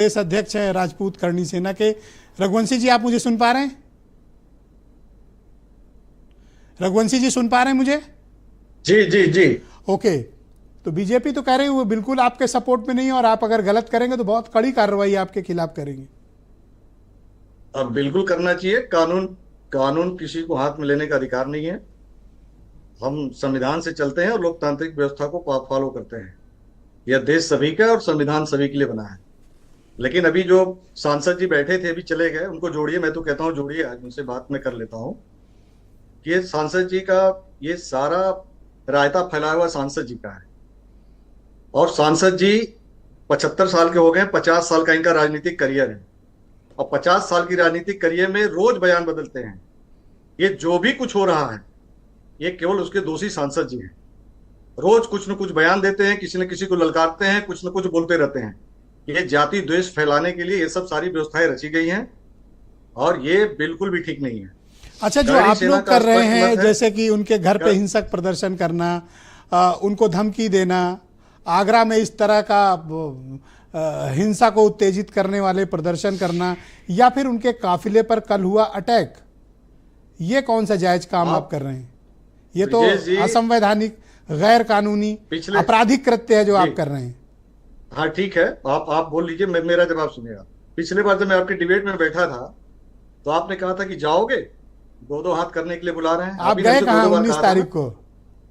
प्रदेश अध्यक्ष हैं राजपूत करणी सेना के। रघुवंशी जी, आप मुझे सुन पा रहे हैं? रघुवंशी जी सुन पा रहे हैं मुझे? जी जी जी। ओके, तो बीजेपी तो कह रही है वो बिल्कुल आपके सपोर्ट में नहीं है और आप अगर गलत करेंगे तो बहुत कड़ी कार्रवाई आपके खिलाफ करेंगे। अब बिल्कुल करना चाहिए। कानून किसी को हाथ में लेने का अधिकार नहीं है। हम संविधान से चलते हैं और लोकतांत्रिक व्यवस्था को फॉलो करते हैं। यह देश सभी का और संविधान सभी के लिए बना है। लेकिन अभी जो सांसद जी बैठे थे अभी चले गए, उनको जोड़िए। मैं तो कहता हूँ जोड़िए, आज उनसे बात मैं कर लेता हूँ कि ये सांसद जी का ये सारा रायता फैलाया हुआ सांसद जी का है। और सांसद जी 75 साल के हो गए, 50 साल का इनका राजनीतिक करियर है और 50 साल की राजनीतिक करियर में रोज बयान बदलते हैं। ये जो भी कुछ हो रहा है ये केवल उसके दोषी सांसद जी हैं। रोज कुछ न कुछ बयान देते हैं, किसी न किसी को ललकारते हैं, कुछ न कुछ बोलते रहते हैं। ये जाति द्वेष फैलाने के लिए ये सब सारी व्यवस्थाएं रची गई हैं और ये बिल्कुल भी ठीक नहीं है। अच्छा, जो आप लोग कर रहे हैं जैसे कि उनके घर पे हिंसक प्रदर्शन करना, उनको धमकी देना, आगरा में इस तरह का हिंसा को उत्तेजित करने वाले प्रदर्शन करना, या फिर उनके काफिले पर कल हुआ अटैक, ये कौन सा जायज काम आप कर रहे हैं? ये तो असंवैधानिक, गैर कानूनी, आपराधिक कृत्य है जो आप कर रहे हैं। हाँ ठीक है, आप बोल लीजिए, मेरा जवाब सुनिएगा। पिछले बार जब मैं आपके डिबेट में बैठा था तो आपने कहा था कि जाओगे, दो हाथ करने के लिए बुला रहे हैं। आप गए कहाँ 19 तारीख को?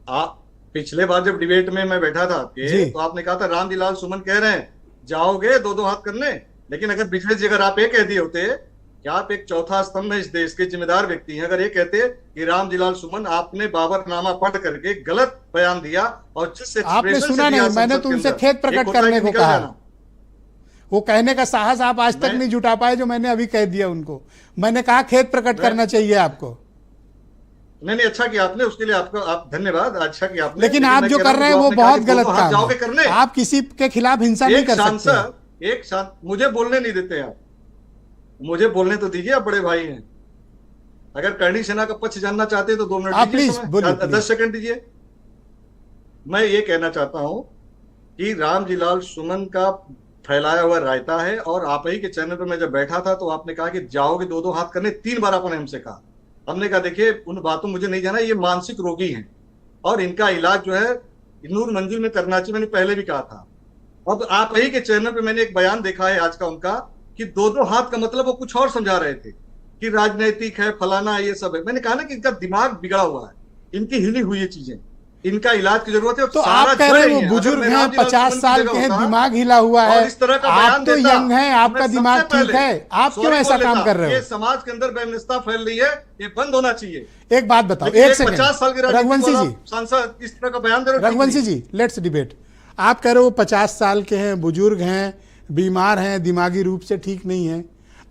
आप पिछले बार जब डिबेट में मैं बैठा था आपके, तो आपने कहा था रामजीलाल सुमन कह रहे हैं जाओगे दो हाथ करने। लेकिन अगर पिछले जी अगर आप ये कह दिए होते कि आप एक चौथा स्तंभ है इस देश के, जिम्मेदार व्यक्ति हैं, अगर ये कहते कि रामजीलाल सुमन आपने बाबरनामा पढ़ करके गलत बयान दिया और जिस आपने सुना नहीं, मैंने तो उनसे खेद प्रकट करने को कहा। वो कहने का साहस आप आज तक नहीं जुटा पाए जो मैंने अभी कह दिया उनको। मैंने कहा खेद प्रकट करना चाहिए आपको। नहीं, अच्छा किया आपने, उसके लिए आपको आप धन्यवाद, अच्छा किया आपने। लेकिन आप जो कर रहे हैं वो बहुत गलत काम है। आप किसी के खिलाफ हिंसा नहीं कर सकते। मुझे बोलने नहीं देते आप, मुझे बोलने तो दीजिए, आप बड़े भाई हैं। अगर करणी सेना का पक्ष जानना चाहते हैं तो 2 मिनट दीजिए, 10 सेकंड दीजिए। मैं ये कहना चाहता हूं कि रामजीलाल सुमन का फैलाया हुआ रायता है और आप ही के चैनल पर मैं जब बैठा था तो आपने कहा कि जाओगे दो हाथ करने, 3 बार आपने हमसे कहा। हमने कहा देखिए उन बातों मुझे नहीं जाना, ये मानसिक रोगी हैं और इनका इलाज जो है नूर मंजिल में करना चाहिए, मैंने पहले भी कहा था। अब आप ही के चैनल पे मैंने एक बयान देखा है आज का उनका कि दो हाथ का मतलब वो कुछ और समझा रहे थे कि राजनीतिक है, फलाना ये सब है। मैंने कहा ना कि इनका दिमाग बिगड़ा हुआ है, इनकी हिली हुई ये चीजें, इनका इलाज की जरूरत है। तो आप कह रहे हैं वो बुजुर्ग हैं, 50 साल के हैं, दिमाग हिला हुआ है, आप तो यंग हैं, आपका दिमाग ठीक है, आप क्यों ऐसा काम कर रहे हो? ये समाज के अंदर बेमिन्नता फैल रही है, ये बंद होना चाहिए। एक बात बताओ, एक सेकंड, 50 साल के रघुवंशी जी, सांसद इस तरह का बयान दे रहे। रघुवंशी जी, लेट्स डिबेट। आप कह रहे हो 50 साल के हैं, बुजुर्ग हैं, बीमार हैं, दिमागी रूप से ठीक नहीं है।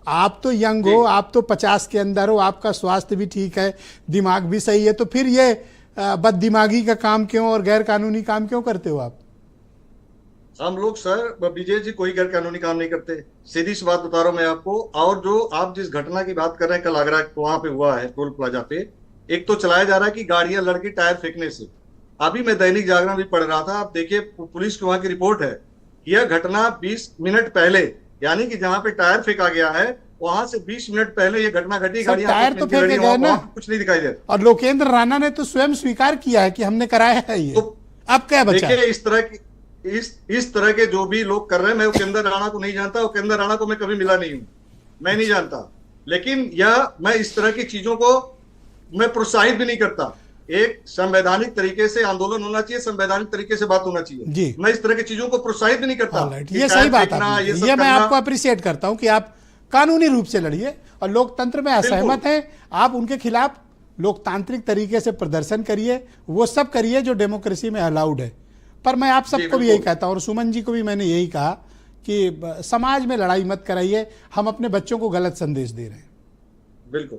आप तो यंग हो, आप तो 50 के अंदर हो, आपका स्वास्थ्य भी ठीक है, दिमाग भी सही है, तो फिर ये बददिमागी का काम क्यों और गैर कानूनी काम क्यों करते हो आप? हम लोग सर विजय जी कोई गैर कानूनी काम नहीं करते, सीधी सी बात बता रहा हूं मैं आपको। और जो आप जिस घटना की बात कर रहे हैं कल आगरा वहां पे हुआ है टोल प्लाजा पे, एक तो चलाया जा रहा है कि गाड़ियां लड़की टायर फेंकने से। अभी मैं दैनिक जागरण भी पढ़ रहा था, आप देखिए पुलिस की वहां की रिपोर्ट है, यह घटना 20 मिनट पहले, यानी कि जहां पे टायर फेंका गया है वहां से 20 मिनट पहले ये घटना घटी। टायर तो फेंके गए ना, कुछ नहीं दिखाई दे। और लोकेंद्र राणा ने तो स्वयं स्वीकार किया है कि हमने कराया है ये। तो अब क्या बचा? देखिए इस तरह के जो भी लोग कर रहे हैं, मैं उपेंद्र राणा को नहीं जानता, उपेंद्र राणा को मैं कभी मिला नहीं हूं, मैं नहीं जानता। लेकिन यह मैं इस तरह की चीजों को मैं प्रोत्साहित भी नहीं करता। एक संवैधानिक तरीके से आंदोलन होना चाहिए, संवैधानिक तरीके से बात होना चाहिए। मैं इस तरह की चीजों को प्रोत्साहित भी नहीं करता। ये सही बात है, ये मैं आपको अप्रिशिएट करता हूं कि आप कानूनी रूप से लड़िए और लोकतंत्र में असहमत हैं आप, उनके खिलाफ लोकतांत्रिक तरीके से प्रदर्शन करिए, वो सब करिए जो डेमोक्रेसी में अलाउड है। पर मैं आप सबको भी यही कहता हूं और सुमन जी को भी मैंने यही कहा कि समाज में लड़ाई मत कराइए, हम अपने बच्चों को गलत संदेश दे रहे हैं। बिल्कुल।